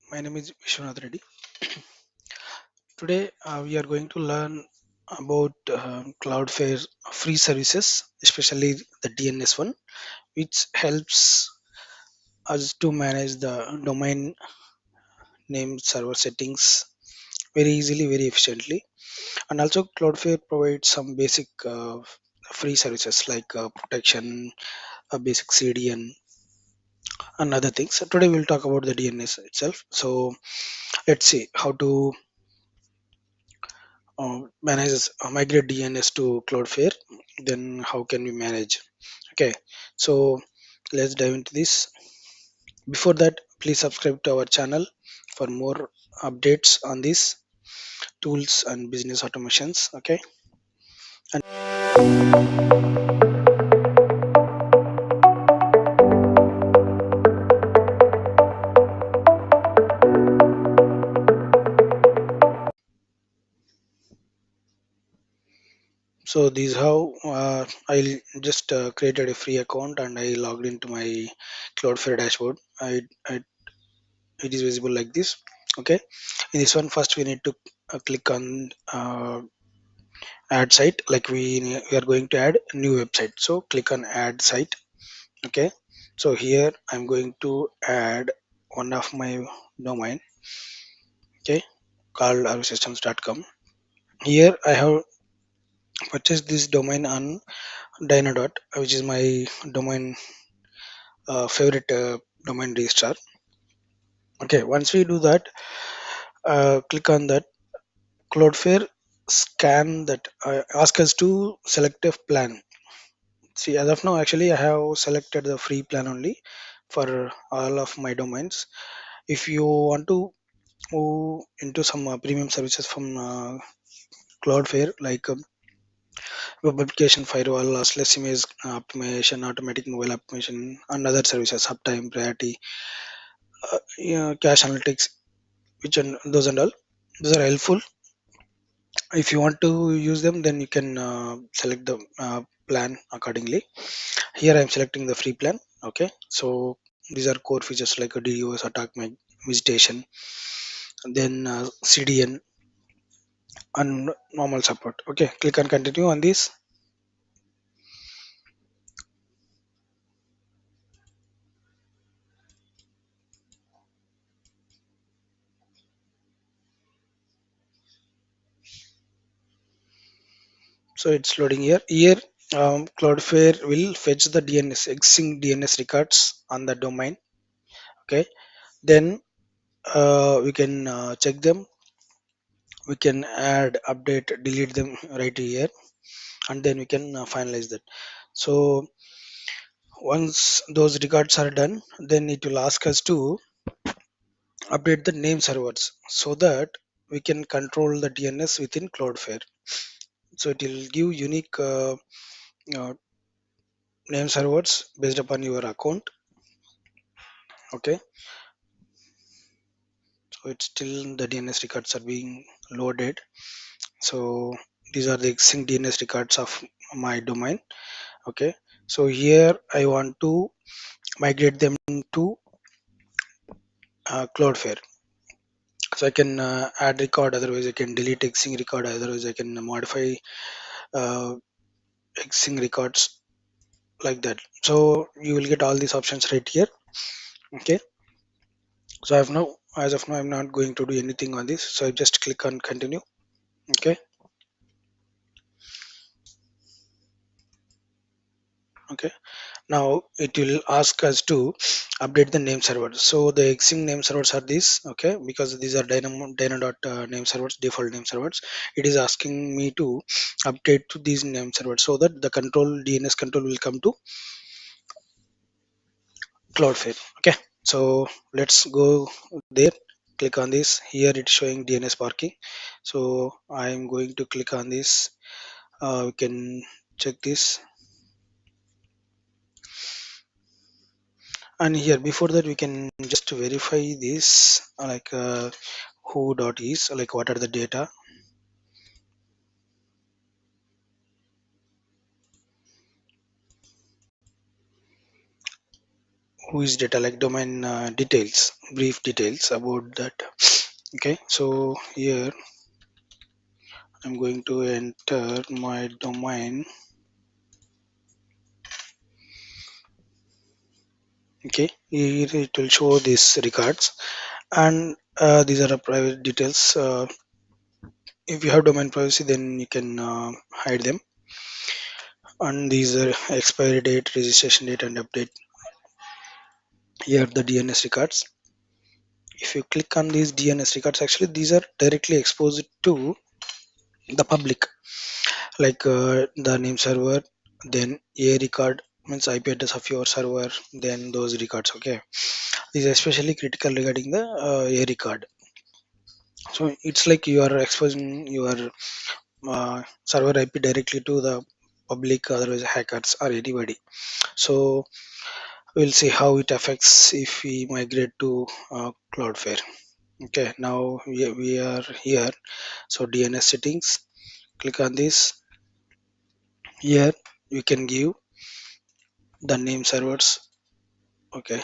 My name is Vishwanath Reddy. Today we are going to learn about Cloudflare free services, especially the DNS one, which helps us to manage the domain name server settings very easily, very efficiently. And also Cloudflare provides some basic free services like protection, basic CDN, and other things. So today we'll talk about the DNS itself. So let's see how to manage migrate DNS to Cloudflare. Then how can we manage? Okay, so let's dive into this. Before that, please subscribe to our channel for more updates on these tools and business automations. Okay, and so this is how I just created a free account and I logged into my Cloudflare dashboard. It is visible like this. Okay, in this one, first we need to click on add site, like we are going to add a new website, so click on add site. Okay, so here I'm going to add one of my domain, okay, called oursystems.com. Here I have purchased this domain on dynadot, which is my domain favorite domain registrar. Okay, once we do that, click on that Cloudflare, scan that, ask us to select a plan. See, as of now, actually, I have selected the free plan only for all of my domains. If you want to move into some premium services from Cloudflare, like web application firewall, lossless image optimization, automatic mobile optimization, and other services, uptime, priority, cache analytics, which and those and all, those are helpful. If you want to use them, then you can select the plan accordingly. Here I'm selecting the free plan. Okay, so these are core features like a DDoS attack visitation, then CDN and normal support. Okay, click on continue on this. So it's loading here. Here Cloudflare will fetch the DNS existing DNS records on the domain. Okay, then we can check them. We can add, update, delete them right here, and then we can finalize that. So once those records are done, then it will ask us to update the name servers so that we can control the DNS within Cloudflare. So it will give unique uh, name servers based upon your account. Okay, so it's still the DNS records are being loaded. So these are the existing DNS records of my domain. Okay, so here I want to migrate them to Cloudflare. So I can add record, otherwise I can delete existing record, otherwise I can modify uh, existing records, like that. So you will get all these options right here. Okay, so I have no, as of now I'm not going to do anything on this, so I just click on continue. Okay, okay, now it will ask us to update the name server. So the existing name servers are these. Okay, because these are dynamo name servers, default name servers. It is asking me to update to these name servers so that the control, DNS control, will come to Cloudflare. Okay, so let's go there. Click on this. Here it's showing DNS parking, so I'm going to click on this. We can check this. And here, before that, we can just verify this, like who dot is, like what are the data. who is data, like domain details, brief details about that. Okay, so here I'm going to enter my domain. Okay, here it will show these records, and these are the private details. If you have domain privacy, then you can hide them. And these are expiry date, registration date, and update. Here the DNS records. If you click on these DNS records, actually these are directly exposed to the public, like the name server, then a record means IP address of your server, then those records. Okay, this is especially critical regarding the a record. So it's like you are exposing your server IP directly to the public, otherwise hackers or anybody. So we'll see how it affects if we migrate to Cloudflare. Okay, now we are here. So DNS settings, click on this. Here you can give the name servers. Okay,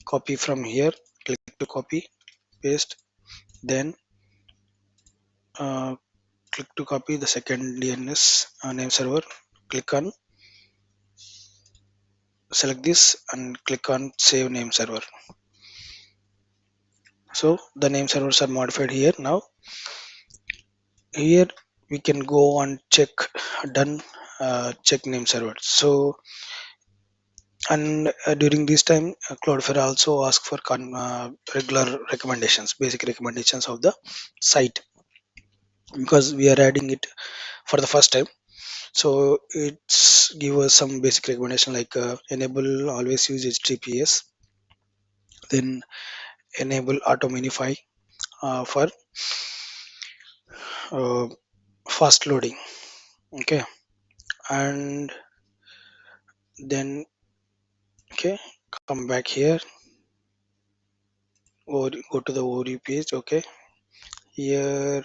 copy from here, click to copy, paste, then uh, click to copy the second DNS name server. Click on, select this and click on save name server. So the name servers are modified here. Now here we can go and check done, check name servers. So and during this time Cloudflare also ask for regular recommendations, basic recommendations of the site, because we are adding it for the first time. So it's give us some basic recommendation, like enable always use HTTPS, then enable auto minify for uh, fast loading. Okay, and then okay, come back here or go to the overview page. Okay, here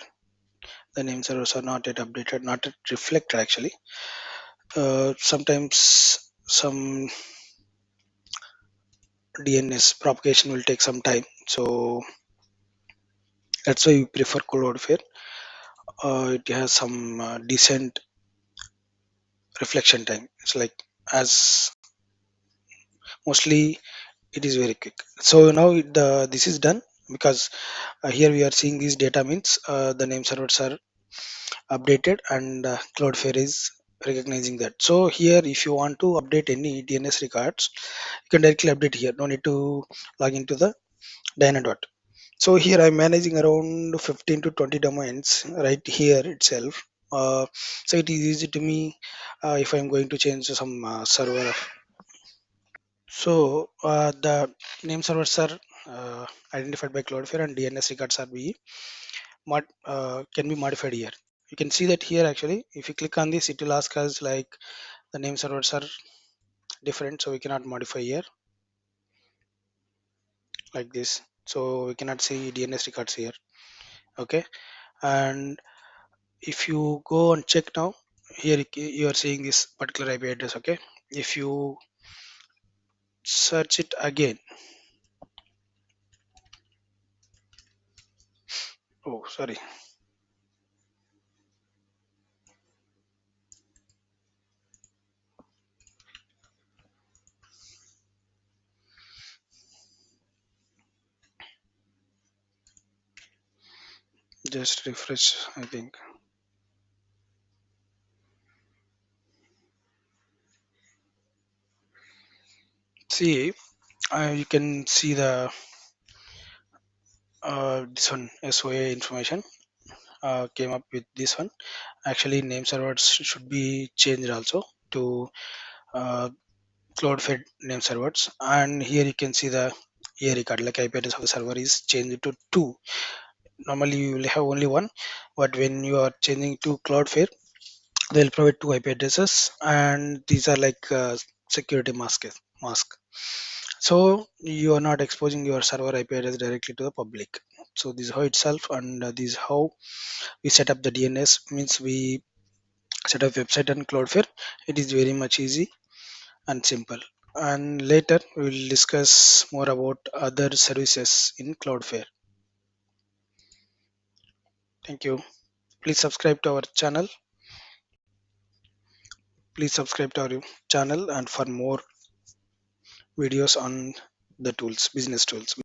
the name servers are not yet updated, not yet reflected actually. Sometimes some DNS propagation will take some time, so that's why we prefer Cloudflare. It has some decent reflection time. It's like, as mostly it is very quick. So now this is done, because here we are seeing this data means the name servers are updated, and Cloudflare is recognizing that. So here if you want to update any DNS records, you can directly update here, no need to log into the Dynadot. So here I'm managing around 15 to 20 domains right here itself. So it is easy to me if I'm going to change some server. So the name servers are identified by Cloudflare, and DNS records are can be modified here. You can see that here actually. If you click on this, it will ask us like the name servers are different, so we cannot modify here like this. So we cannot see DNS records here. Okay, and if you go and check now, here you are seeing this particular IP address. Okay, if you search it again, oh sorry, just refresh, I think. See, you can see the this one SOA information came up with this one. Actually name servers should be changed also to uh, Cloudflare name servers, and here you can see the a record, like IP address of the server is changed to 2. Normally you will have only one, but when you are changing to Cloudflare, they'll provide 2 IP addresses, and these are like security mask. So you are not exposing your server IP address directly to the public. So this is how itself, and this is how we set up the DNS. Means we set up website and Cloudflare. It is very much easy and simple. and later we will discuss more about other services in Cloudflare. Thank you. Please subscribe to our channel. Please subscribe to our channel and for more videos on the tools, business tools.